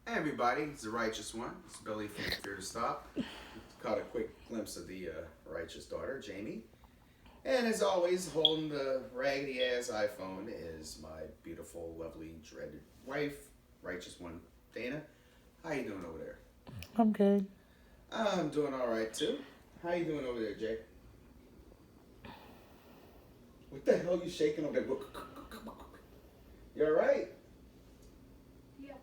Hey everybody, it's the Righteous One. It's Billy from Fear to Stop. Caught a quick glimpse of the righteous daughter, Jamie. And as always, holding the raggedy ass iPhone is my beautiful, lovely, dreaded wife, Righteous One, Dana. How you doing over there? I'm good. I'm doing all right too. How you doing over there, Jay? What the hell you shaking over there? You all right? Yep.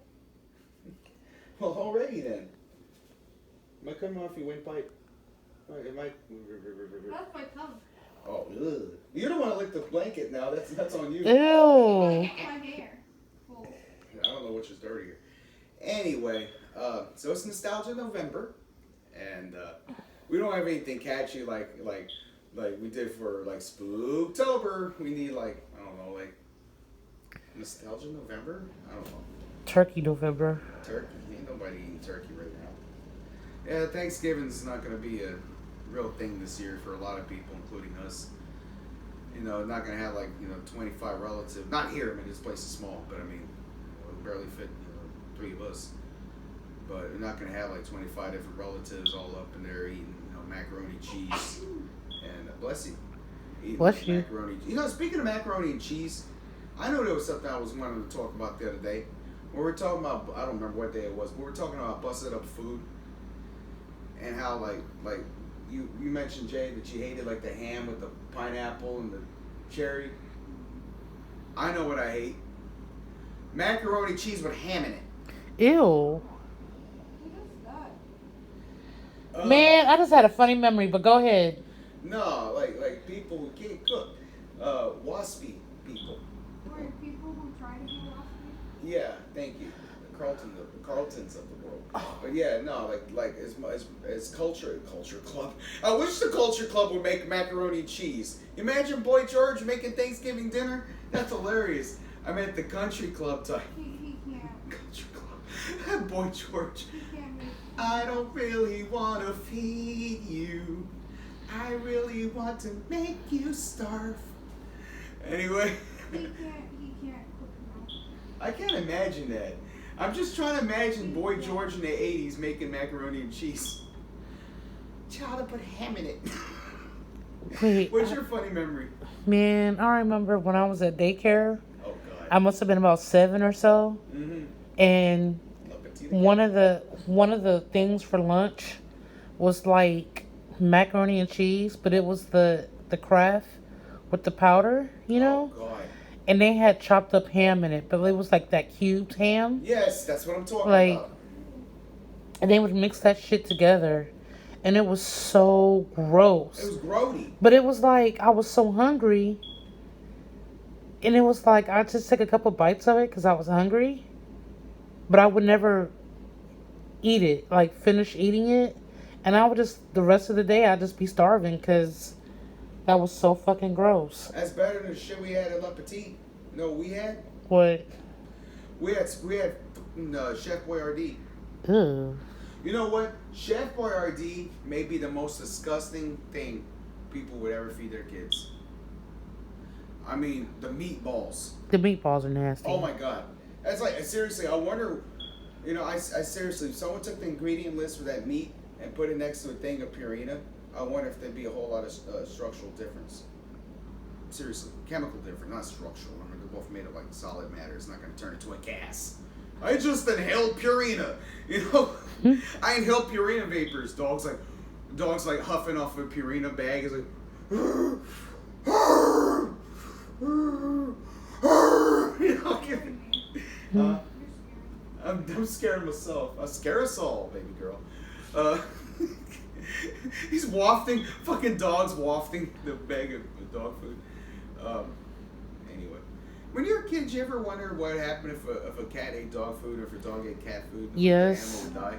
Well, already then. Am I cutting off your windpipe? Am I? That's my tongue. Oh, ugh. You don't want to lick the blanket now. That's on you. Ew. My hair. Full. I don't know which is dirtier. Anyway, so it's Nostalgia November, and we don't have anything catchy like we did for like Spooktober. We need like I don't know like Nostalgia November. I don't know. Turkey November. Turkey. Ain't nobody eating turkey right now. Yeah, Thanksgiving's not gonna be a real thing this year for a lot of people, including us. Not gonna have like 25 relatives. Not here. I mean, this place is small, but I mean, we barely fit three of us. But we're not gonna have like 25 different relatives all up in there eating macaroni cheese and bless you. Eating Bless you. macaroni. Speaking of macaroni and cheese, I know there was something I was wanting to talk about the other day. We were talking about I don't remember what day it was. But we were talking about busted up food and how like you mentioned Jay that you hated like the ham with the pineapple and the cherry. I know what I hate. Macaroni cheese with ham in it. Ew. Who does that? Man, I just had a funny memory, but go ahead. No, like people who can't cook. Waspy people. Or people who try to be waspy? Yeah, thank you. The Carltons of the world. But yeah, no, like as culture club. I wish the culture club would make macaroni and cheese. Imagine Boy George making Thanksgiving dinner. That's hilarious. I'm at the country club type. He can't. Country club. Boy George. He can't make. I don't really want to feed you. I really want to make you starve. Anyway. He can't cook now. I can't imagine that. I'm just trying to imagine Boy George in the 80s making macaroni and cheese. Child, to put ham in it. Wait. What's your funny memory? Man, I remember when I was at daycare. Oh, God. I must have been about 7 or so, Mm-hmm. and La Petite one Cat. of the things for lunch was like macaroni and cheese, but it was the Kraft with the powder, Oh, God. and they had chopped up ham in it, but it was like that cubed ham, Yes, that's what I'm talking like, about. and they would mix that shit together, and it was so It gross. was grody. But it was like I was so hungry, and it was like I just took a couple bites of it because I was hungry, but I would never eat it, like finish eating it, and I would just the rest of the day I'd just be starving because that was so fucking gross. That's better than the shit we had at La Petite. We had? What? We had Chef Boyardee. Ugh. You know what? Chef Boyardee may be the most disgusting thing people would ever feed their kids. I mean, the meatballs. The meatballs are nasty. Oh my God. That's like, seriously, I wonder, I seriously, if someone took the ingredient list for that meat and put it next to a thing of Purina, I wonder if there'd be a whole lot of structural difference. Seriously, chemical difference, not structural. I mean, they're both made of like solid matter. It's not going to turn into a gas. I just inhaled Purina. I inhaled Purina vapors. Dogs like huffing off a Purina bag. It's like, uh, I'm scared myself. I scare us all, baby girl. Uh, he's wafting, fucking dogs wafting the bag of dog food. Anyway, when you were a kid, did you ever wonder what happened if a cat ate dog food or if a dog ate cat food? Yes. The animal would die.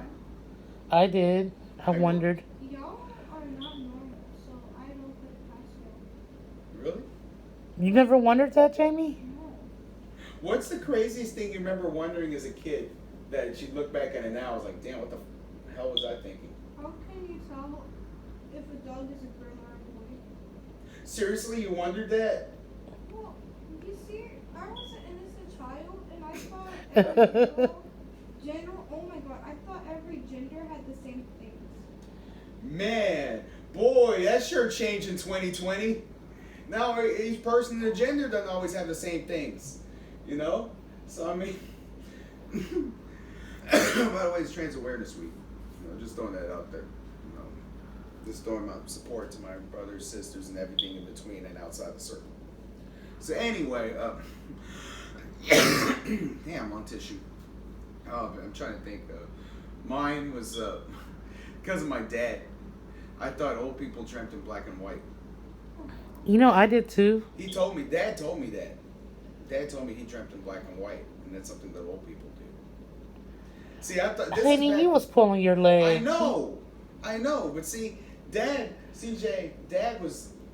I did. I wondered. Y'all are not normal, so I don't put it past y'all. Really? You never wondered that, Jamie? No. What's the craziest thing you remember wondering as a kid that you look back at it now? I was like, damn, what the hell was I thinking? How can you tell if a dog is a girl or a boy? Seriously, you wondered that? Well, you see, I was an innocent child, and I thought every girl, general, Oh my god, I thought every gender had the same things. Man, boy, that sure changed in 2020. Now each person in the gender doesn't always have the same things, you know. So I mean, by the way, it's Trans Awareness Week. You know, just throwing that out there. You know, just throwing my support to my brothers, sisters, and everything in between and outside the circle. So anyway, damn, I'm on tissue. Oh, I'm trying to think. Mine was because of my dad. I thought old people dreamt in black and white. You know, I did too. He told me, Dad told me that. Dad told me he dreamt in black and white, and that's something that old people do. See, I thought this Honey, is he was pulling your leg. I know, but see, Dad, CJ, Dad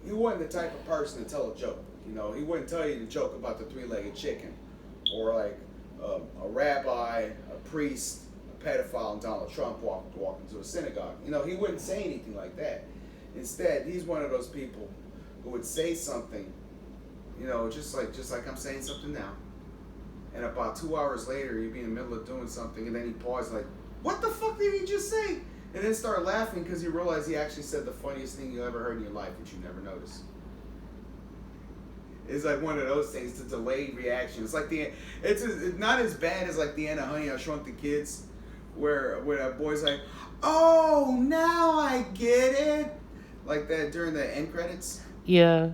he wasn't the type of person to tell a joke. You know, he wouldn't tell you the joke about the three-legged chicken, or like a rabbi, a priest, a pedophile, and Donald Trump walked into a synagogue. You know, he wouldn't say anything like that. Instead, he's one of those people who would say something, you know, just like I'm saying something now. And about 2 hours later, you'd be in the middle of doing something, and then he paused like, what the fuck did he just say? And then start laughing because you realize he actually said the funniest thing you ever heard in your life, which you never noticed. It's like one of those things, the delayed reaction. It's like it's not as bad as like the end of Honey, I Shrunk the Kids, where that boy's like, oh, now I get it. Like that during the end credits. Yeah.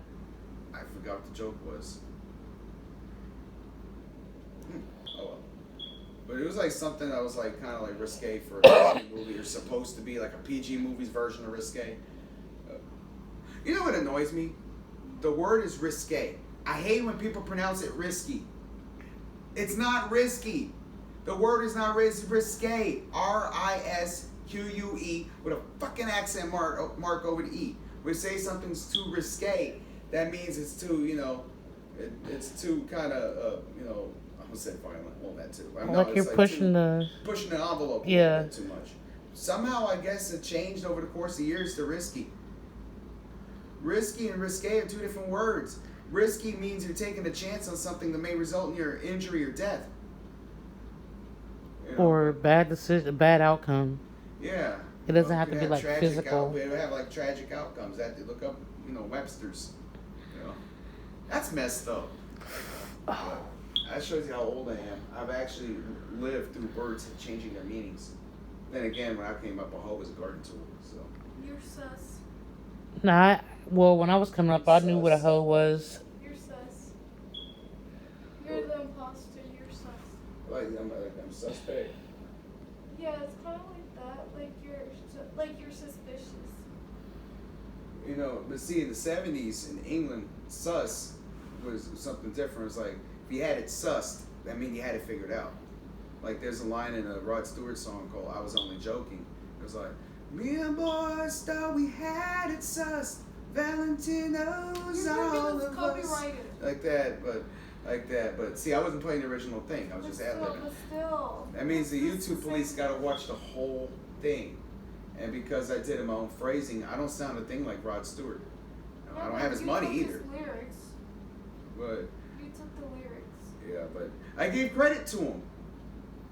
I forgot what the joke was. Oh well. But it was like something that was like kind of like risque for a PG movie, or supposed to be like a PG movie's version of risque. You know what annoys me? The word is risque. I hate when people pronounce it risky. It's not risky. The word is not risque. RISQUE with a fucking accent mark over the E. We say something's too risque, that means it's too, you know, it's too kind of, you know, I almost said violent. Well, that too. Like you're pushing the envelope a yeah. little bit too much. Somehow, I guess it changed over the course of years to risky. Risky and risque are two different words. Risky means you're taking a chance on something that may result in your injury or death. You know? Or bad decision, bad outcome. Yeah. It doesn't have to be like physical. It'll have like tragic outcomes. That they look up, you know, Webster's. You know, that's messed up. But that shows you how old I am. I've actually lived through words changing their meanings. Then again, when I came up, a hoe was a garden tool. So. You're sus. Nah, well, when I was coming up, I knew what a hoe was. You're sus. You're the imposter. You're sus. I'm suspect. Yeah, it's kind of like that. Like you're suspicious. You know, but see, in the 70s in England, sus was something different. It's like, if you had it sussed, that means you had it figured out. Like, there's a line in a Rod Stewart song called I Was Only Joking. It was like, me and boys thought we had it sussed. Valentino's all of us. Like that, but see, I wasn't playing the original thing. I was just ad-libbing. Still. That means the YouTube police got to watch the whole thing. And because I did my own phrasing, I don't sound a thing like Rod Stewart. No, I don't have his money either. Lyrics. But You took the lyrics. yeah, but I gave credit to him.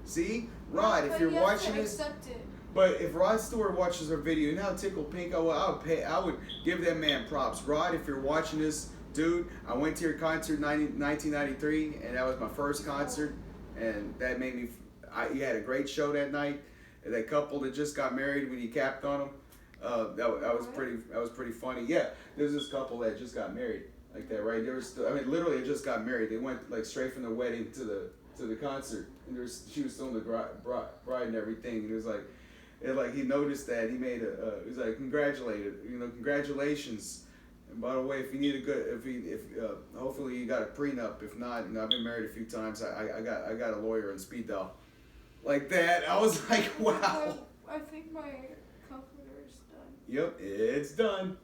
See, Rod, if you're watching this, but if Rod Stewart watches our video, you know how tickled pink I would give that man props. Rod, if you're watching this, dude, I went to your concert in 1993, and that was my first concert, and that made me. You had a great show that night. That couple that just got married when you capped on them, that was pretty funny. Yeah, there's this couple that just got married like that, right? Literally, they just got married. They went like straight from the wedding to the concert, and she was still in the bride and everything. And it was like, he noticed that he made he was like, congratulations. And by the way, if you need a good, hopefully you got a prenup. If not, I've been married a few times. I got a lawyer on speed dial. Like that, I was like, wow. I think my comforter is done. Yep, it's done.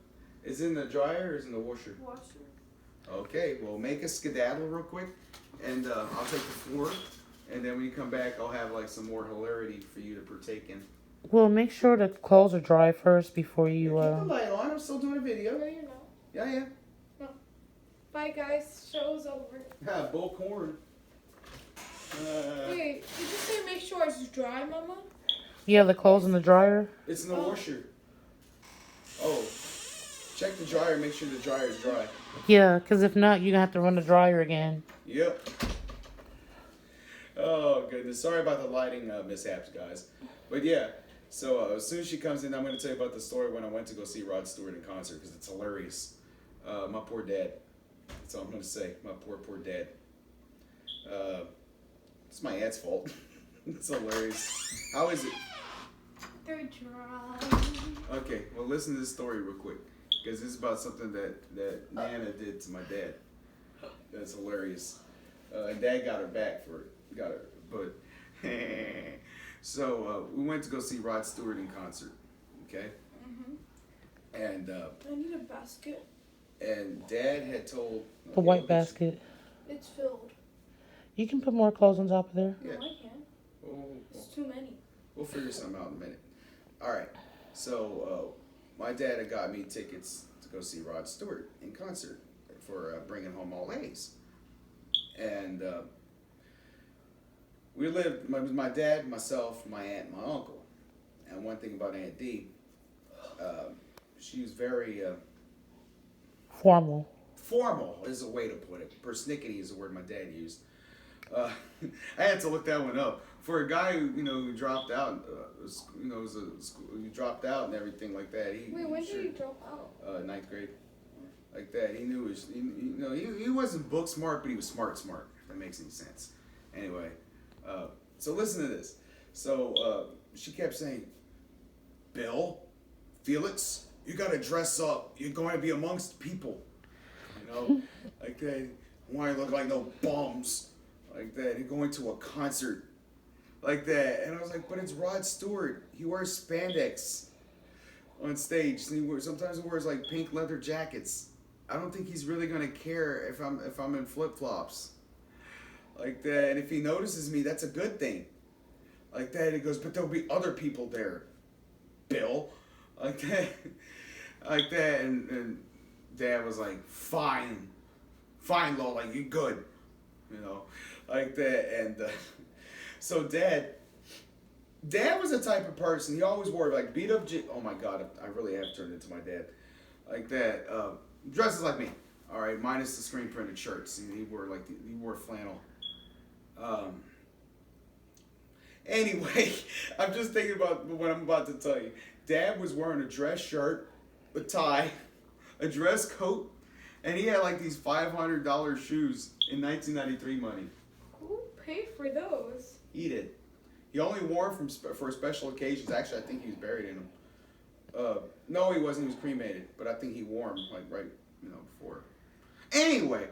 Is it in the dryer or is it in the washer? Washer. Okay, well, make a skedaddle real quick, and I'll take the floor, and then when you come back, I'll have like some more hilarity for you to partake in. Well, make sure the clothes are dry first before you. Keep the light on. I'm still doing a video. No, you're not. Yeah. No. Bye, guys. Show's over. Bull corn. Wait, did you say make sure it's dry, Mama? Yeah, the clothes in the dryer. It's in the Oh. washer. Oh, check the dryer. Make sure the dryer is dry. Yeah, because if not, you're going to have to run the dryer again. Yep. Oh goodness, sorry about the lighting mishaps, guys. But yeah, so as soon as she comes in, I'm going to tell you about the story when I went to go see Rod Stewart in concert because it's hilarious. My poor dad. That's all I'm going to say. My poor dad. It's my aunt's fault. It's hilarious. How is it? They're dry. Okay, well listen to this story real quick because this is about something that Nana did to my dad. That's hilarious. And Dad got her back for it. Got her, but so we went to go see Rod Stewart in concert. Okay, and I need a basket. and Dad had told The white basket. It's filled. You can put more clothes on top of there. Yeah. No, I can't. It's too many. We'll figure something out in a minute. All right. So my dad had got me tickets to go see Rod Stewart in concert for Bringing Home All A's, and we lived. My dad, myself, my aunt, and my uncle. And one thing about Aunt D, she was very Formal. formal. Is a way to put it. Persnickety is the word my dad used. I had to look that one up. For a guy who dropped out, he dropped out and everything like that. Wait, when did you drop out? Ninth grade, like that. He knew his. He wasn't book smart, but he was smart. If that makes any sense. Anyway, so listen to this. So she kept saying, "Bill, Felix, you gotta dress up. You're going to be amongst people, like that. Why you look like no bums, like that? You're going to a concert." Like that, and I was like, but it's Rod Stewart. He wears spandex on stage. Sometimes he wears like pink leather jackets. I don't think he's really gonna care if I'm in flip flops, like that. And if he notices me, that's a good thing. Like that, he goes, but there'll be other people there, Bill, like that, like that. And Dad was like, fine, Lola, you good, like that. And so Dad was the type of person, he always wore like beat up oh my God, I really have turned into my dad. Like that, dresses like me, all right, minus the screen printed shirts. He wore flannel. Anyway, I'm just thinking about what I'm about to tell you. Dad was wearing a dress shirt, a tie, a dress coat, and he had like these $500 shoes in 1993 money. Who paid for those? He did. He only wore them for special occasions. Actually, I think he was buried in them. No, he wasn't. He was cremated. But I think he wore them like right, before. Anyway,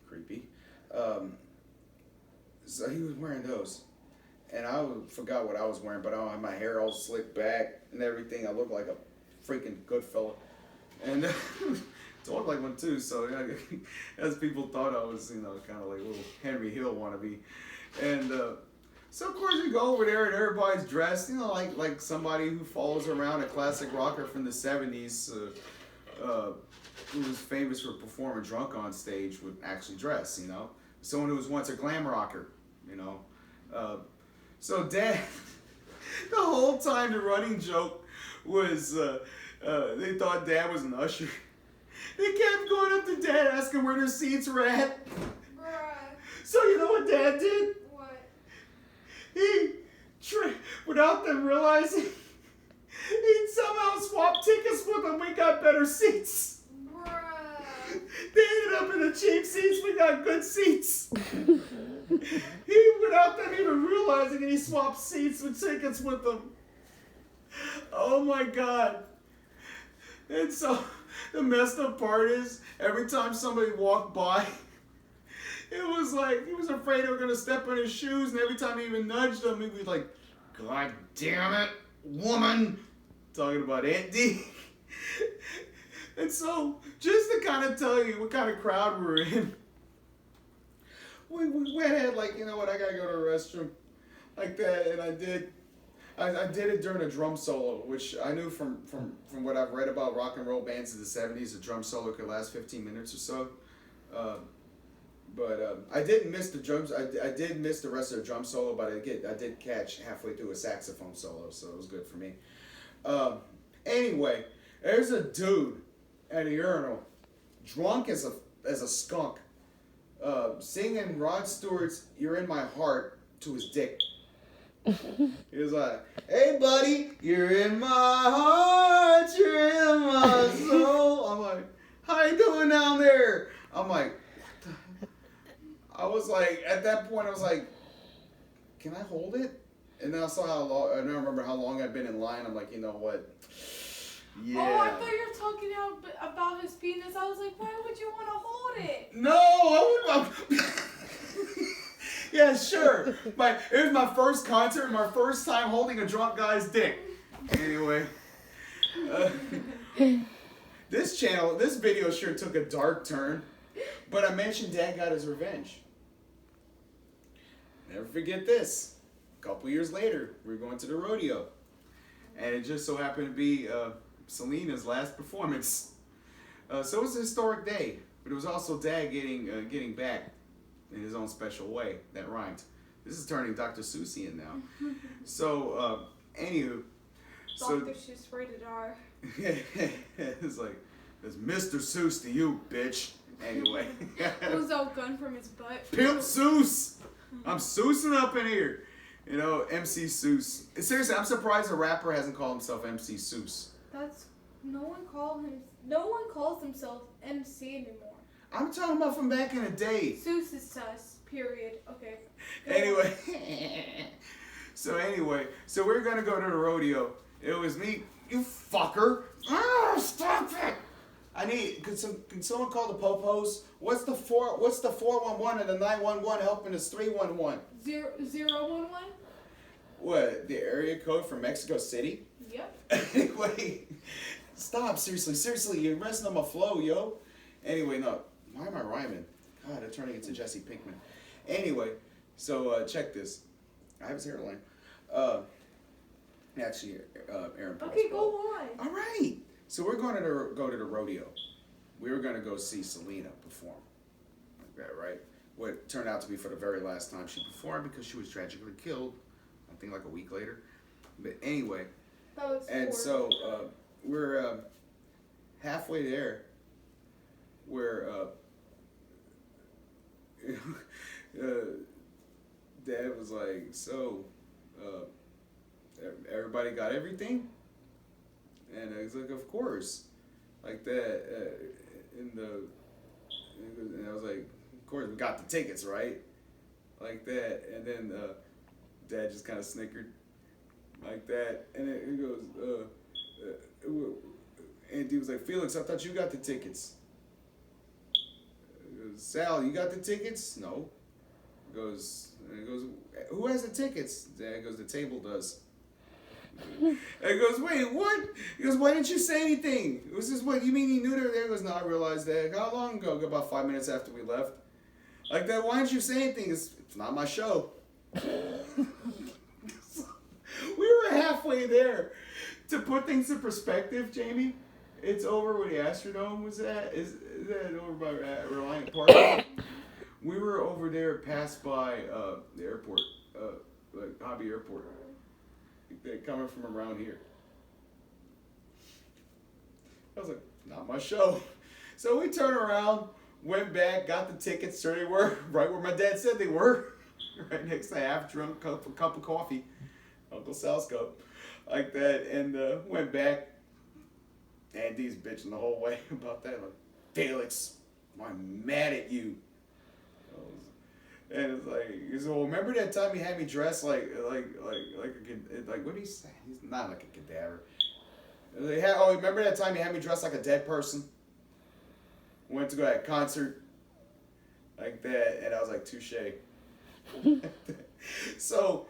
creepy. So he was wearing those, and I forgot what I was wearing. But I had my hair all slicked back and everything. I looked like a freaking good fella, and talked like one too. So as people thought I was, kind of like a little Henry Hill wannabe. And so of course we go over there and everybody's dressed, like somebody who follows around a classic rocker from the 70s who was famous for performing drunk on stage would actually dress, Someone who was once a glam rocker, So Dad, the whole time the running joke was they thought Dad was an usher. They kept going up to Dad asking where their seats were at. Bruh. So you know what Dad did? What? He, without them realizing, he somehow swapped tickets with them. We got better seats. Bruh. They ended up in the cheap seats. We got good seats. He, without them even realizing it, he swapped seats with tickets with them. Oh my God. And so the messed up part is, every time somebody walked by, it was like he was afraid they were going to step on his shoes, and every time he even nudged them, he'd be like, God damn it, woman. Talking about Aunt D. And so, just to kind of tell you what kind of crowd we were in, we went ahead like, you know what, I got to go to the restroom. Like that, and I did it during a drum solo, which I knew from what I've read about rock and roll bands in the 70s, a drum solo could last 15 minutes or so. But I didn't miss the drums. I did miss the rest of the drum solo, but I did catch halfway through a saxophone solo, so it was good for me. Anyway, there's a dude at a urinal, drunk as a skunk, singing Rod Stewart's "You're in My Heart" to his dick. He was like, "Hey buddy, you're in my heart, you're in my soul." I'm like, "How you doing down there?" I'm like, I was like, at that point, I was like, "Can I hold it?" And then I saw how long. I don't remember how long I'd been in line. I'm like, you know what? Yeah. Oh, I thought you were talking about his penis. I was like, why would you want to hold it? No, I would. Yeah, sure. It was my first concert, my first time holding a drunk guy's dick. Anyway, this video sure took a dark turn. But I mentioned Dad got his revenge. Never forget this. A couple years later, we were going to the rodeo. And it just so happened to be Selena's last performance. So it was a historic day. But it was also Dad getting back in his own special way. That rhymed. This is turning Dr. Seussian now. So, anywho. Dr. Seuss rated R. It's like, it's Mr. Seuss to you, bitch. Anyway. Pulls out gun from his butt. Pimp Seuss! I'm Seussing up in here. You know, MC Seuss. Seriously, I'm surprised a rapper hasn't called himself MC Seuss. No one calls himself MC anymore. I'm talking about from back in the day. Seuss is sus. Period. Okay. Anyway. So we're gonna go to the rodeo. It was me. You fucker. Stop it. Can someone call the popos? What's the 411 and the 911 helping us 311? 011? What, the area code for Mexico City? Yep. Anyway, stop, seriously, you're messing up my flow, yo. Anyway, no, why am I rhyming? God, I'm turning into Jesse Pinkman. Anyway, so check this. I have his hairline. Actually, Aaron Paul's Okay, fault. go on. All right. So we're going to go to the rodeo. We were going to go see Selena perform. Like that, right? What turned out to be for the very last time she performed because she was tragically killed, I think like a week later. But anyway, That was and so we're halfway there where Dad was like, so everybody got everything? And I was like, of course. Like that, and I was like, of course, we got the tickets, right? Like that. And then Dad just kind of snickered like that. And then he goes, and he was like, Felix, I thought you got the tickets. He goes, Sal, you got the tickets? No. He goes, who has the tickets? Dad goes, the table does. And he goes, wait, what? He goes, why didn't you say anything? It was just, what, you mean he knew they were there? He goes, no, I realized that. How long ago? About 5 minutes after we left. Like that, why didn't you say anything? It's not my show. We were halfway there. To put things in perspective, Jamie, it's over where the Astrodome was at. Is that over by Reliant Park? We were over there, passed by the airport, like Hobby Airport. They're coming from around here. I was like, not my show. So we turned around, went back, got the tickets, there they were, right where my dad said they were. Right next to half drunk cup of coffee, Uncle Sal's cup, like that, and went back. Andy's bitching the whole way about that. Like, Felix, I'm mad at you. And it's like, he said, well, remember that time he had me dressed like a what did he say? He's not like a cadaver. Remember that time he had me dressed like a dead person? Went to go to a concert like that, and I was like, touche. So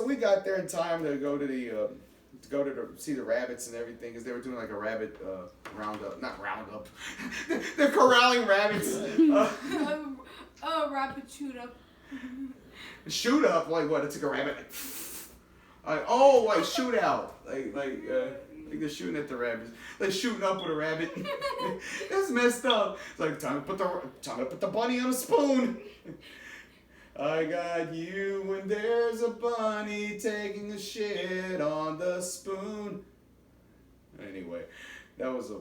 we got there in time to go to see the rabbits and everything, because they were doing like a rabbit roundup. They're corralling rabbits. Rabbit shoot up. Shoot up? Like what? It took a rabbit. Like shootout. Like they're shooting at the rabbits. Like shooting up with a rabbit. That's messed up. It's like time to put the bunny on a spoon. I got you when there's a bunny taking a shit on the spoon. Anyway, that was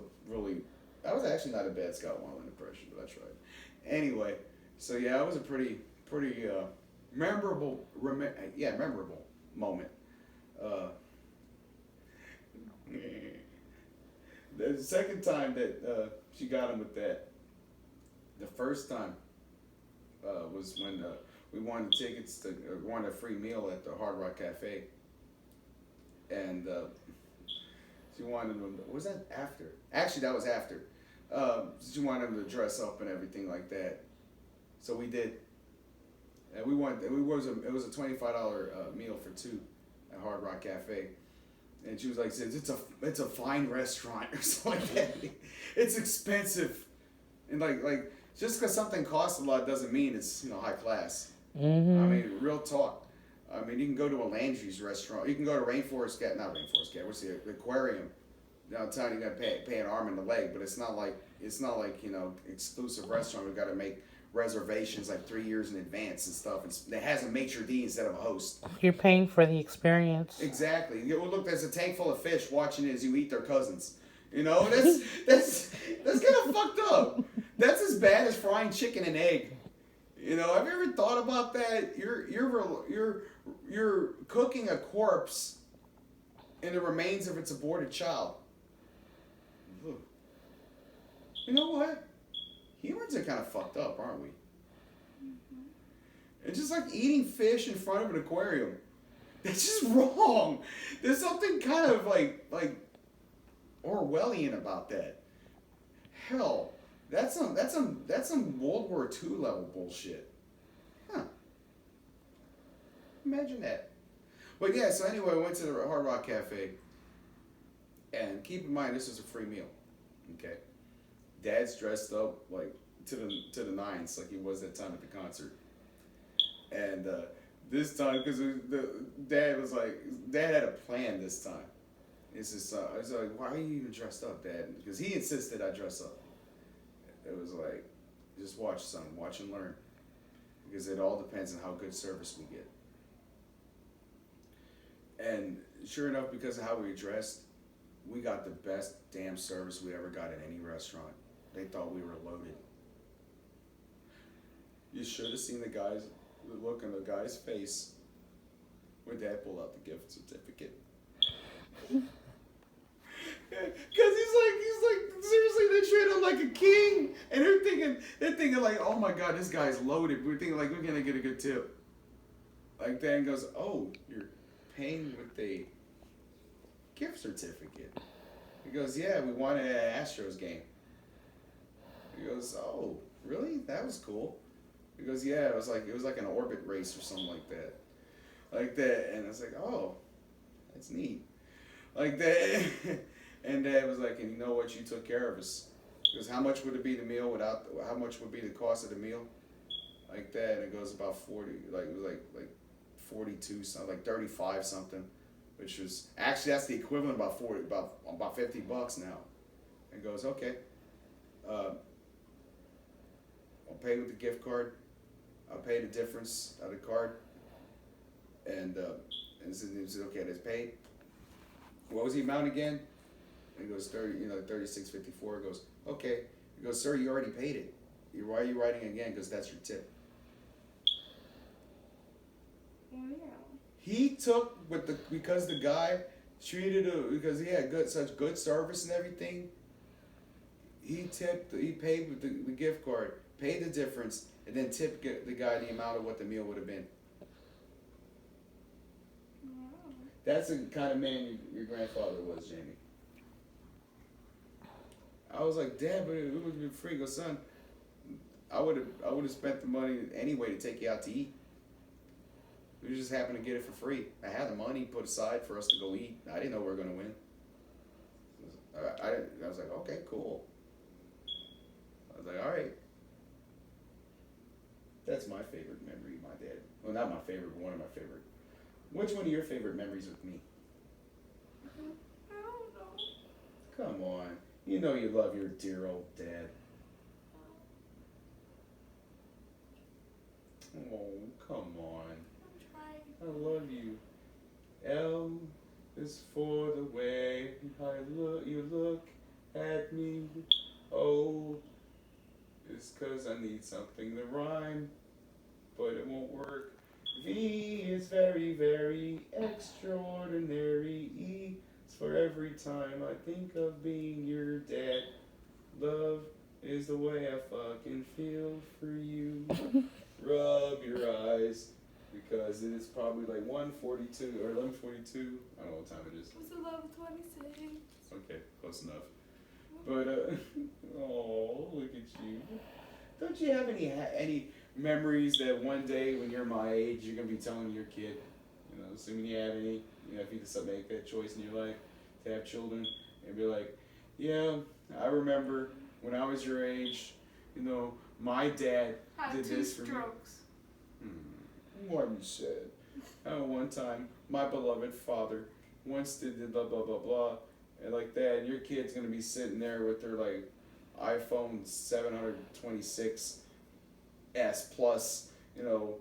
actually not a bad Scott Weiland impression, but I tried. Anyway, so yeah, it was a pretty memorable moment. The second time that she got him with that, the first time was when we wanted tickets to wanted a free meal at the Hard Rock Cafe, and she wanted them. Was that after? Actually, that was after. She wanted them to dress up and everything like that, so we did. And it was a $25 meal for two at Hard Rock Cafe. And she was like, it's a fine restaurant or something like that. It's expensive. And like just because something costs a lot doesn't mean it's high class. Mm-hmm. I mean, real talk. I mean, you can go to a Landry's restaurant. You can go to not Rainforest Cat. What's the aquarium? Downtown, you gotta pay an arm and a leg, but it's not like exclusive restaurant. We gotta make reservations like 3 years in advance and stuff. It has a maitre d' instead of a host. You're paying for the experience. Exactly. Well, look, there's a tank full of fish watching as you eat their cousins. That's kind of fucked up. That's as bad as frying chicken and egg. Have you ever thought about that? You're cooking a corpse in the remains of its aborted child. Ugh. You know what? Humans are kind of fucked up, aren't we? Mm-hmm. It's just like eating fish in front of an aquarium. That's just wrong. There's something kind of like Orwellian about that. Hell, that's some World War II level bullshit. Huh. Imagine that. But yeah, so anyway, I went to the Hard Rock Cafe. And keep in mind, this was a free meal. Okay? Dad's dressed up like to the nines, like he was that time at the concert. And this time, because Dad had a plan this time. It's just, I was like, why are you even dressed up, Dad? Because he insisted I dress up. It was like, just watch, son, watch and learn. Because it all depends on how good service we get. And sure enough, because of how we were dressed, we got the best damn service we ever got at any restaurant. They thought we were loaded. You should have seen the look on the guy's face when Dad pulled out the gift certificate. Because he's like, seriously, they treat him like a king. And they're thinking like, oh my God, this guy's loaded. We're thinking like, we're going to get a good tip. Like Dan goes, oh, you're paying with a gift certificate. He goes, yeah, we won at an Astros game. He goes, oh, really? That was cool. He goes, yeah, it was like an orbit race or something like that. Like that. And I was like, oh, that's neat. Like that. And Dad was like, and you know what? You took care of us. He goes, how much would it be the meal how much would be the cost of the meal? Like that. And it goes about 40, like it was like 42 something, like 35 something, which was, actually that's the equivalent about $50 now. And goes, okay, I'll pay with the gift card. I'll pay the difference of the card. And he said, okay, that's paid. What was the amount again? And he goes, 36.54. He goes, okay. He goes, sir, you already paid it. Why are you writing again? Because that's your tip. Oh, yeah. He took because the guy treated because he had such good service and everything. He paid with the gift card, paid the difference, and then tipped the guy the amount of what the meal would have been. Wow. That's the kind of man your grandfather was, Jamie. I was like, Dad, but it would have been free. He goes, son, I would have spent the money anyway to take you out to eat. We just happened to get it for free. I had the money put aside for us to go eat. I didn't know we were going to win. I was like, okay, cool. I was like, all right. That's my favorite memory of my dad. Well, not my favorite, but one of my favorite. Which one of your favorite memories with me? I don't know. Come on. You know you love your dear old dad. Oh, come on. I'm trying. I love you. L is for the way you look at me. O is 'cause I need something to rhyme, but it won't work. V is very, very extraordinary. E is for every time I think of being your dad. Love is the way I fucking feel for you. Rub your eyes because it is probably like 1:42 or 11:42. I don't know what time it is. It's 11:26. Okay, close enough. But oh, look at you. Don't you have any memories that one day when you're my age you're gonna be telling your kid, you know, assuming you have any, you know, if you decide to make that choice in your life to have children, and be like, yeah, I remember when I was your age, you know, my dad Had did 2 this for me. strokes. What you said. One time, my beloved father once did the blah blah blah blah, and like that, and your kid's gonna be sitting there with their like iPhone 726 S Plus, you know,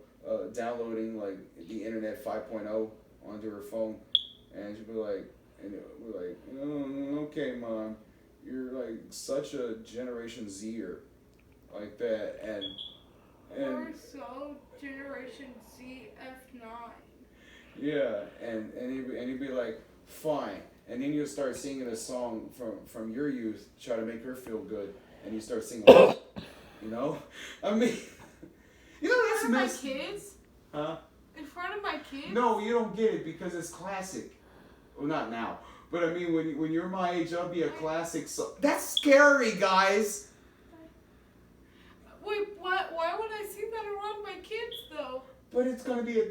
downloading like the internet 5.0 onto her phone, and she'll be like, and we're like, oh, okay, mom, you're like such a Generation Zer, like that, and We're so Generation Z F9. yeah, and he'd be like, fine, and then you'll start singing a song from your youth, try to make her feel good, and you start singing, you know, I mean, you know that's In front of my messed. kids? Huh? In front of my kids? No, you don't get it because it's classic. Well, not now, but I mean when you're my age, that'll be a classic song. That's scary, guys. Wait, what? Why would I sing that around my kids though? But it's gonna be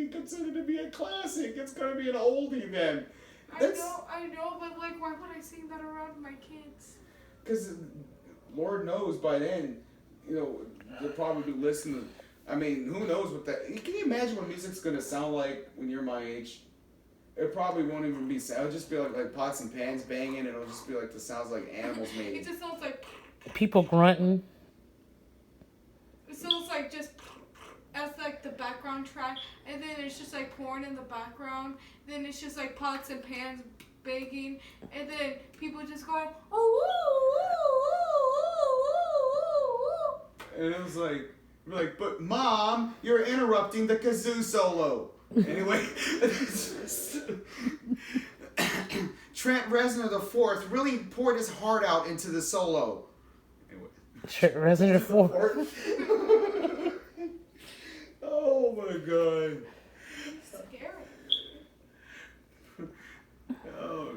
considered to be a classic. It's gonna be an oldie then. I know, but like, why would I sing that around my kids? Because Lord knows by then, you know, they'll probably be listening. I mean, who knows what that... Can you imagine what music's going to sound like when you're my age? It probably won't even be... It'll just be like pots and pans banging, and it'll just be like the sounds like animals It made. just sounds like... People grunting. It sounds like just... as like the background track, and then it's just like porn in the background, then it's just like pots and pans banging, and then people just going, oh, woo, woo, woo, woo, woo, woo, woo. And it was like... We're like, but Mom, you're interrupting the kazoo solo. Anyway... Trent Reznor IV really poured his heart out into the solo. Anyway. Trent Reznor IV. Oh my god. Scary. Oh,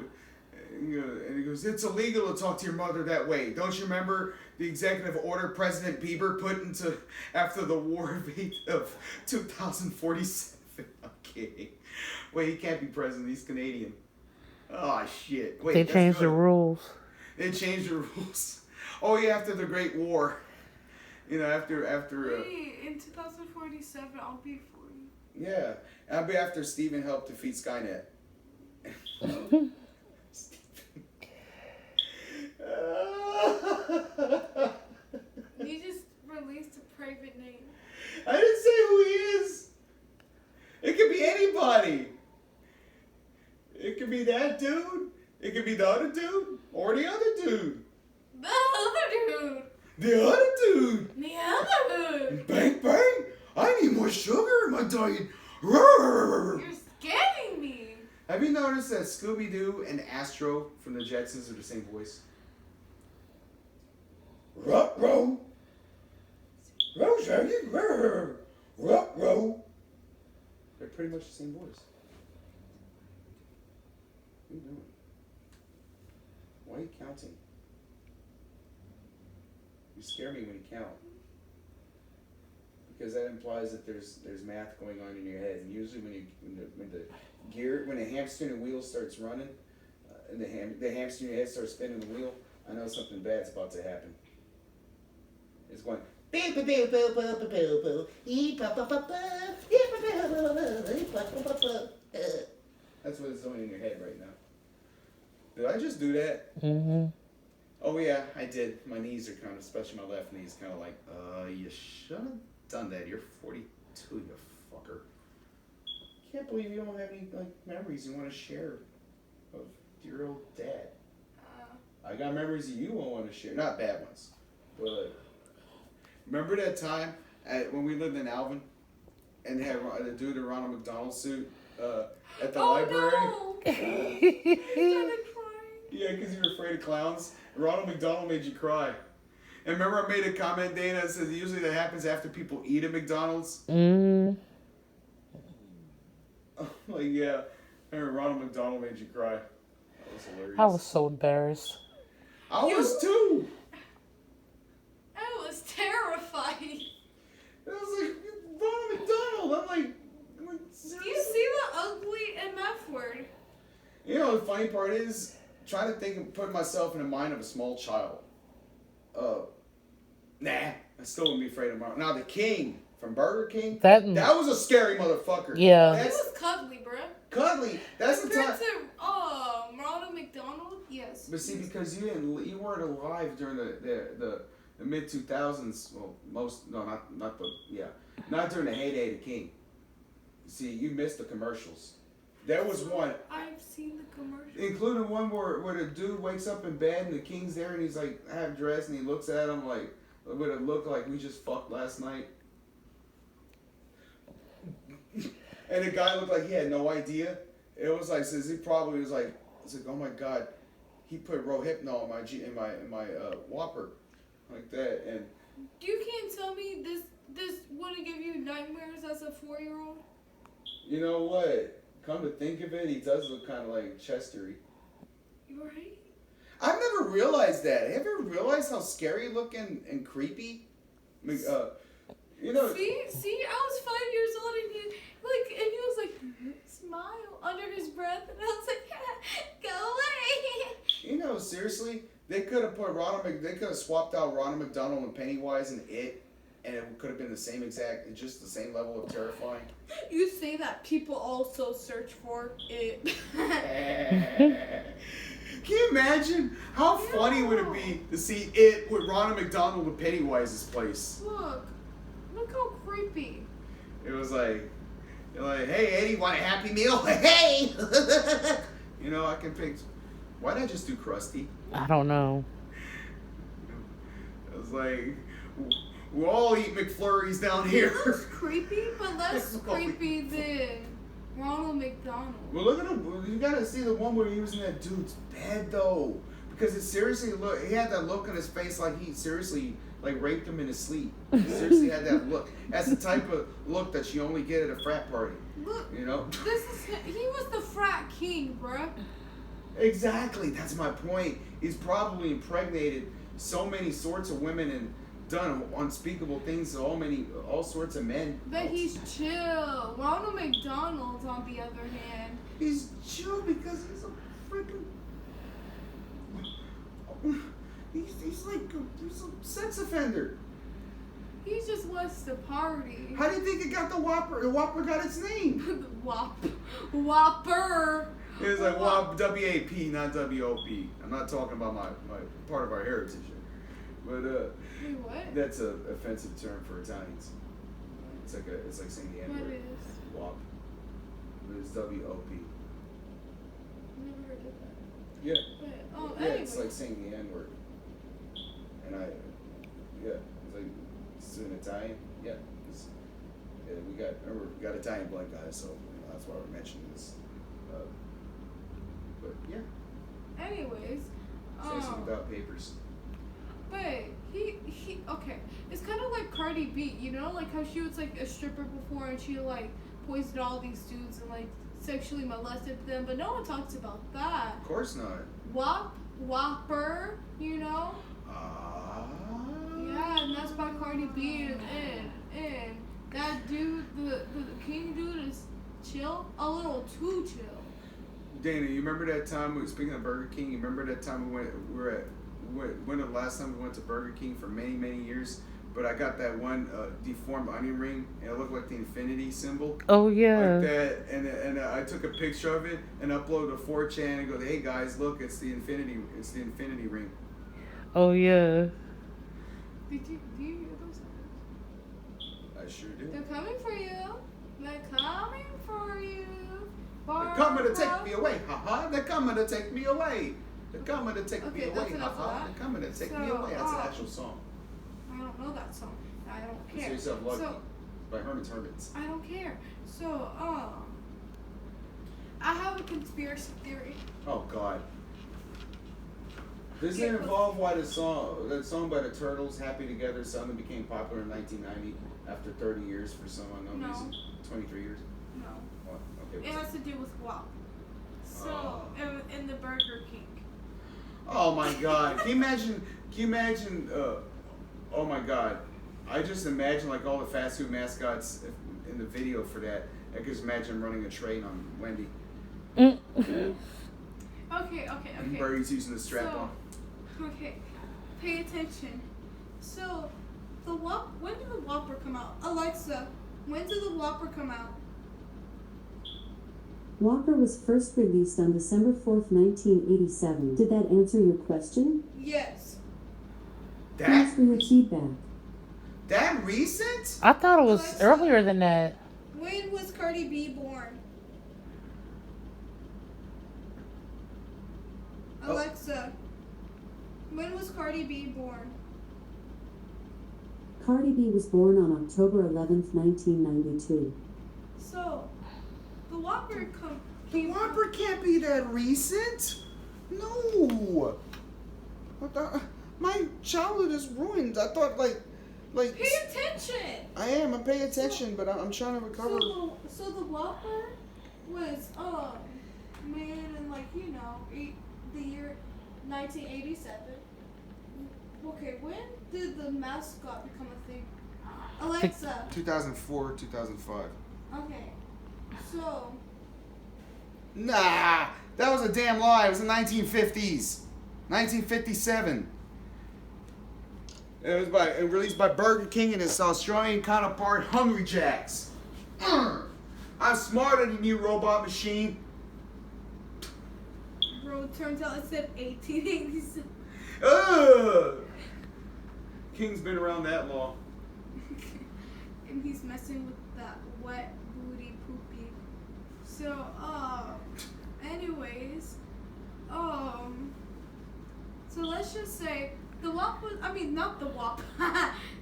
and he goes, it's illegal to talk to your mother that way. Don't you remember the executive order President Bieber put into after the war of 2047? I'm kidding. Wait, he can't be president. He's Canadian. Oh, shit. Wait, They that's changed the good. rules. They changed the rules. Oh, yeah, after the Great War. You know, after Wait, in 2047, I'll be 40. yeah, I'll be after Steven helped defeat Skynet. You just released a private name. I didn't say who he is. It could be anybody. It could be that dude. It could be the other dude or the other dude. The other dude. The other dude. The other dude. Bang bang. I need more sugar in my diet. You're scaring me. Have you noticed that Scooby-Doo and Astro from the Jetsons are the same voice? Ruh-roh. Row, ruh-roh. They're pretty much the same voice. What are you doing? Why are you counting? You scare me when you count. Because that implies that there's math going on in your head. And usually when the hamster in the wheel starts running, and the hamster in your head starts spinning the wheel, I know something bad's about to happen. It's going. That's what it's doing in your head right now. Did I just do that? Mm-hmm. Oh yeah, I did. My knees are kind of, especially my left knee is kind of like, you should have done that. You're 42, you fucker. Can't believe you don't have any like memories you want to share of your old dad. I got memories of you I want to share, not bad ones, but remember that time when we lived in Alvin and had the dude in Ronald McDonald suit at the library? No! He started crying. Yeah, because you were afraid of clowns. Ronald McDonald made you cry. And remember I made a comment, Dana, that says usually that happens after people eat at McDonald's? Mm. Like, yeah. I remember Ronald McDonald made you cry. That was hilarious. I was so embarrassed. I was too. I was terrified. I was like, Ronald McDonald. I'm like Do seriously? you see the ugly MF word? You know, the funny part is, trying to think and put myself in the mind of a small child. Nah, I still wouldn't be afraid of him. Now, the King from Burger King, that was a scary motherfucker. Yeah. He That's was cuddly, bruh. cuddly. That's the Compared time. to Ronald McDonald, yes. But see, because you weren't alive during the mid 2000s. Well, not during the heyday of the King. See, you missed the commercials. There was one, I've seen the commercial. including one where the dude wakes up in bed and the King's there and he's like half dressed and he looks at him like with a look like we just fucked last night. And the guy looked like he had no idea. It was like, since he probably was like, it's like, oh my god, he put Rohypnol in my Whopper, like that. And You can't tell me this wouldn't give you nightmares as a 4-year-old? you know what? Come to think of it, he does look kind of like Chestery. You right? I've never realized that. Have you ever realized how scary looking and creepy? You know. See, I was 5 years old and he was like, smile under his breath, and I was like, go away. You know, seriously, they could have swapped out Ronald McDonald and Pennywise and It, and it could have been just the same level of terrifying. You say that people also search for it. Can you imagine how funny would it be to see It with Ronald McDonald in Pennywise's place? Look how creepy. It was like, you're like, hey Eddie, want a Happy Meal? Hey! You know, I can pick. Why not just do Krusty? I don't know. It was like, we'll all eat McFlurries down here. It looks creepy, but less creepy than Ronald McDonald. Well, look at him. You gotta see the one where he was in that dude's bed, though. Because it seriously he had that look on his face like he seriously like raped him in his sleep. He seriously had that look. That's the type of look that you only get at a frat party. Look, you know? he was the frat king, bruh. Exactly. That's my point. He's probably impregnated so many sorts of women and done unspeakable things to all sorts of men. But he's chill. Ronald McDonald, on the other hand, He's chill because he's a freaking. He's a sex offender. he just wants to party. How do you think it got the Whopper? The Whopper got its name. Whopper. It was like W-A-P, not W-O-P. I'm not talking about my part of our heritage here. But Wait, what? that's an offensive term for Italians. It's like saying the What N-word. is? Wop. But it's W-O-P. Never heard of that. Yeah. But, Yeah, anyway. it's like saying the N-word. And it's like, it's in Italian. Yeah. We got Italian blood guys, so that's why we're mentioning this. But yeah, Anyways, Jason without papers. but he okay. It's kind of like Cardi B, you know, like how she was like a stripper before and she like poisoned all these dudes and like sexually molested them, but no one talks about that. Of course not. Whopper, you know. Yeah, and that's by Cardi B and that dude, the king dude is chill, a little too chill. Dana, you remember that time speaking of Burger King? You remember that time when the last time we went to Burger King for many years, but I got that one deformed onion ring, and it looked like the infinity symbol. Oh yeah. Like that, and I took a picture of it and uploaded to 4chan and go, hey guys, look, it's the infinity ring. Oh yeah. Do you hear those sounds? I sure do. They're coming for you. They're coming for you. They're coming to take me away, haha. They're coming to take me away. They're coming to take me Okay, away, that's enough of haha. that. They're coming to take me So, away. That's an actual song. I don't know that song. I don't Consider care. yourself lucky. So, By Hermits. I don't care. So, I have a conspiracy theory. Oh God. Does Okay, it involve why that song by the Turtles, Happy Together, suddenly became popular in 1990 after 30 years for some unknown No. reason? 23 years? No. What? Okay. It what's has to do with WAP. So, Oh. in the Burger King. Oh my God! Can you imagine? Oh my God! I just imagine like all the fast food mascots in the video for that. I could just imagine running a train on Wendy. Okay. And Birdie's using the strap on. Okay, pay attention. So, when did the Whopper come out? Alexa, when did the Whopper come out? Whopper was first released on December 4th, 1987. Did that answer your question? Yes. Thanks for your feedback. That recent? I thought it was Alexa. earlier than that. When was Cardi B born? Oh. Alexa, when was Cardi B born? Cardi B was born on October 11th, 1992. So, the Whopper The Whopper can't be that recent. No. My childhood is ruined. I thought like. Pay attention. I'm paying attention, but I'm trying to recover. So the Whopper was made in the year 1987. Okay, when did the mascot become a thing? Alexa. 2004, 2005. Okay. So Nah, that was a damn lie. It was the 1950s. 1957. It was released by Burger King and its Australian counterpart, Hungry Jacks. I'm smarter than you, robot machine. bro, it turns out it said 1887. Ugh. King's been around that long. And he's messing with that wet booty poopy. So, anyways, so let's just say the Wop was, not the Wop.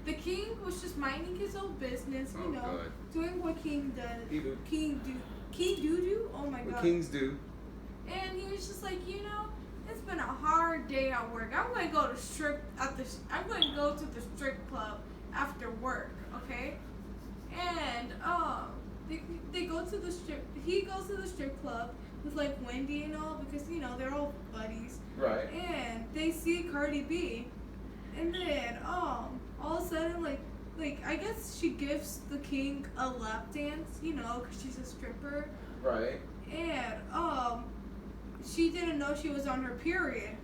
The King was just minding his own business, Oh, God. doing what King does. He do. King do. Oh my What God. kings do. And he was just like, it's been a hard day at work. I'm gonna go to the strip club after work, okay? And they go to the strip. He goes to the strip club with like Wendy and all because they're all buddies. Right. And they see Cardi B, and then all of a sudden like I guess she gives the King a lap dance, because she's a stripper. Right. And she didn't know she was on her period.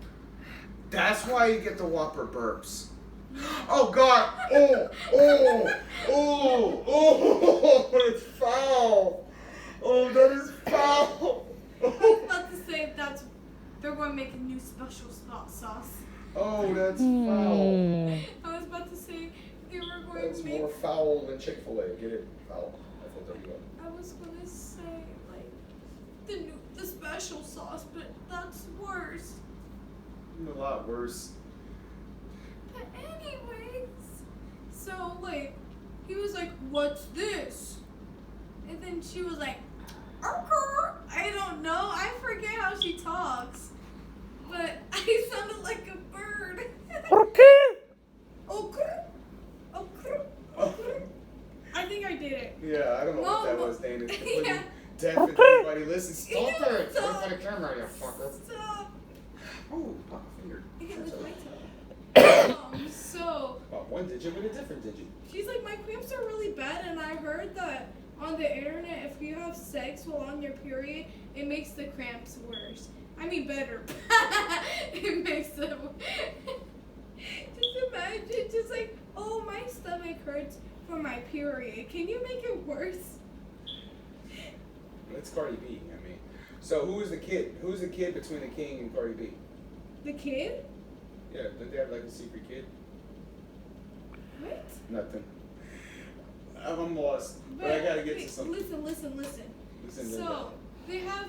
That's why you get the Whopper burps. Oh God! Oh! It's foul! Oh, that is foul! I was about to say they're going to make a new special sauce. Oh, that's foul. I was about to say they were going That's to make. more foul than Chick-fil-A. Get it? Foul. F-O-W-L. I was going to say the special sauce, but that's worse. A lot worse. But anyways, so he was like, "What's this?" And then she was like, "Arr-car." I don't know. I forget how she talks, but I sounded like a bird. Okay. Arr-car. Arr-car. Arr-car. I think I did it. Yeah, I don't know what that Mom. was, Dana. It's Yeah. completely deaf and everybody listen. Stop Yeah, it! stop. Look for the camera, you fucker. Stop. Oh, pop a finger. I can That's lick all my right. toe. So Pop one digit with a different digit. she's like, my cramps are really bad, and I heard that on the internet, if you have sex while on your period, it makes the cramps worse. Better. It makes them. Just imagine, just like oh, my stomach hurts from my period. Can you make it worse? It's Cardi B. I mean, so who is the kid? Who's the kid between the king and Cardi B? The kid? Yeah, did they have like a secret kid? What? Nothing. I'm lost, but I gotta get to something. Listen. Listen to So, they have,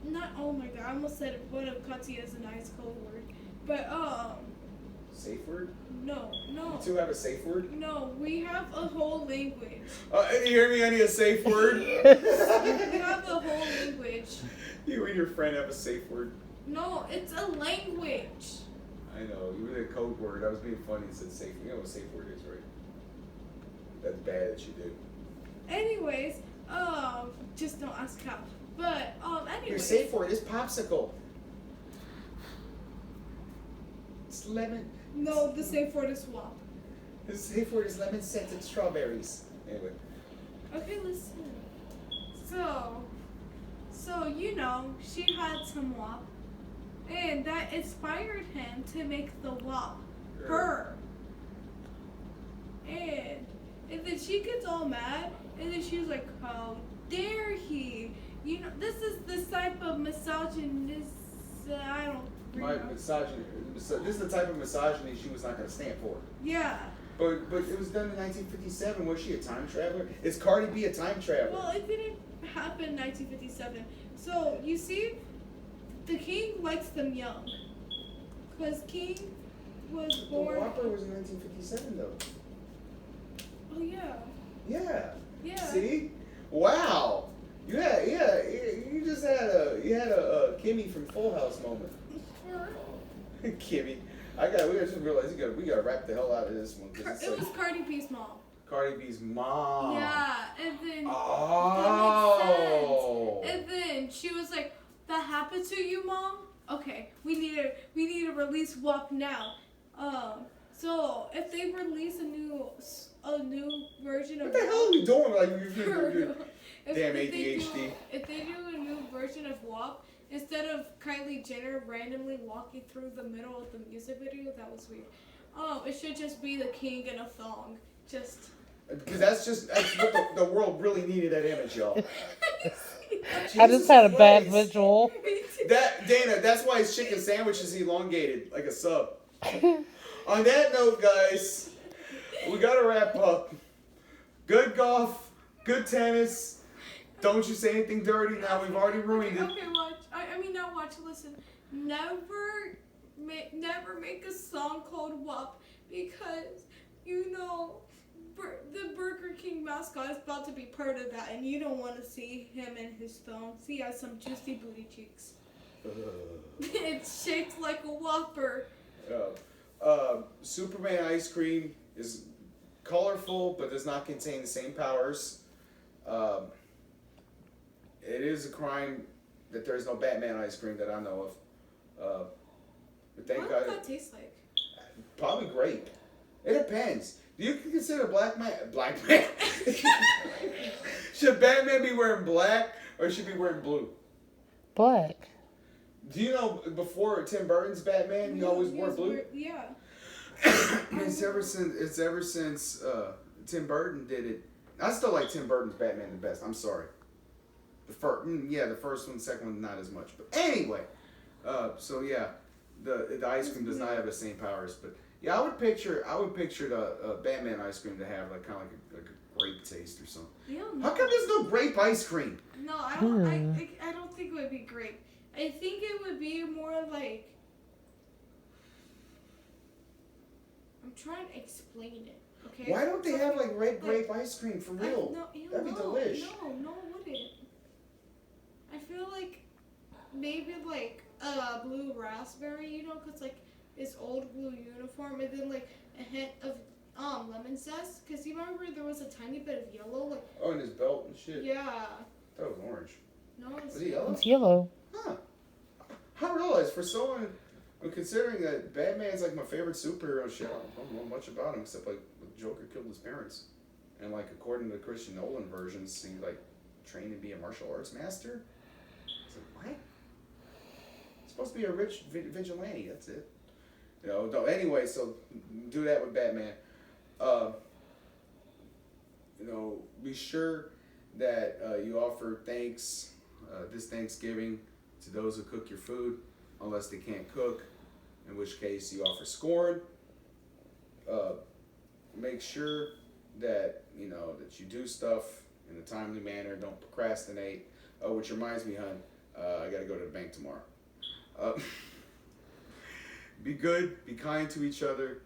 not, oh my god, I almost said one of Katya's a nice code word. But, Safe word? no. You two have a safe word? No, we have a whole language. You hear me? I need a safe word. We have a whole language. You and your friend have a safe word. No, it's a language. I know. You were the code word. I was being funny and said safe. You know what a safe word is, right? That's bad that you do. Anyways, just don't ask how. But, anyways. Your safe word is popsicle. It's lemon. No, the safe word is swamp. The safe word is lemon scented strawberries. Anyway. Okay, listen. So you know, she had some WAP, and that inspired him to make the WAP her. And then she gets all mad, and then she was like, "How dare he? You know, this is the type of misogynist. I don't My know. misogyny. This is the type of misogyny she was not going to stand for. Yeah. But it was done in 1957. Was she a time traveler? Is Cardi B a time traveler? Well, it didn't happen in 1957. So you see, the king likes them young, because King was The born. Whopper was in 1957 though. Oh yeah. Yeah. Yeah. See? Wow. You just had a Kimmy from Full House moment. Kimmy. We gotta just realize we gotta wrap the hell out of this one. It was Cardi B's mom. Cardi B's mom. Yeah, and then Oh. that makes sense. And then she was like, "That happened to you, mom? Okay, we need to release WAP now." So if they release a new version of What the hell are you doing? Like if damn they ADHD. if they do a new version of WAP, instead of Kylie Jenner randomly walking through the middle of the music video, that was weird. It should just be the king in a thong. Just. Because that's what the world really needed, that image, y'all. I just had a bad Christ. visual. Dana, that's why his chicken sandwich is elongated like a sub. On that note, guys, we gotta wrap up. Good golf, good tennis. Don't you say anything dirty now. We've already ruined it. Okay, watch. I mean, not watch. Listen. Never make a song called WAP, because you know the Burger King mascot is about to be part of that, and you don't want to see him in his thong. He has some juicy booty cheeks. It's shaped like a Whopper. Superman ice cream is colorful but does not contain the same powers. It is a crime that there's no Batman ice cream that I know of. But thank What God. does that taste like? Probably grape. It depends. Do you consider black man? Should Batman be wearing black or should he be wearing blue? Black. Do you know before Tim Burton's Batman, he always wore blue? Yeah. It's ever since Tim Burton did it. I still like Tim Burton's Batman the best. I'm sorry. The first one, second one, not as much. But anyway, so yeah, the ice cream does not have the same powers. But yeah, I would picture the Batman ice cream to have like kind of like a grape taste or something. How come there's no grape ice cream? No, I don't. I don't think it would be grape. I think it would be more like. I'm trying to explain it. Okay. Why don't they have like red grape ice cream for real? That'd be delish. No, it wouldn't. I feel like maybe like blue raspberry, you know, cause like his old blue uniform, and then like a hint of lemon zest. Cause you remember there was a tiny bit of yellow, like. Oh, and his belt and shit. Yeah. That was orange. No, it's. Was he yellow? It's yellow. Huh. I realized for someone, considering that Batman's like my favorite superhero shit, I don't know much about him except like the Joker killed his parents, and like according to the Christian Nolan versions, he like trained to be a martial arts master. I was like, what? He's supposed to be a rich vigilante. That's it. You know. No, anyway, so do that with Batman. Be sure that you offer thanks this Thanksgiving to those who cook your food, unless they can't cook, in which case you offer scorn. Make sure that that you do stuff in a timely manner. Don't procrastinate. Which reminds me, hon, I gotta go to the bank tomorrow. Be good. Be kind to each other.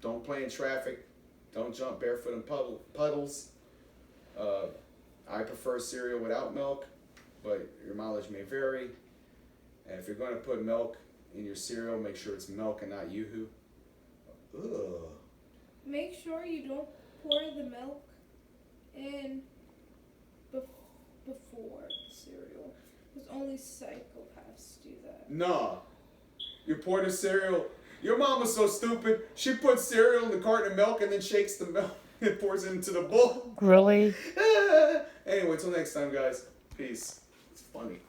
Don't play in traffic. Don't jump barefoot in puddles. I prefer cereal without milk, but your mileage may vary. And if you're going to put milk in your cereal, make sure it's milk and not yoo-hoo. Ugh. Make sure you don't pour the milk in before the cereal, because only psychopaths do that. Nah. You pour the cereal. Your mom was so stupid. She puts cereal in the carton of milk and then shakes the milk and pours it into the bowl. Really? Anyway, until next time, guys. Peace. It's funny.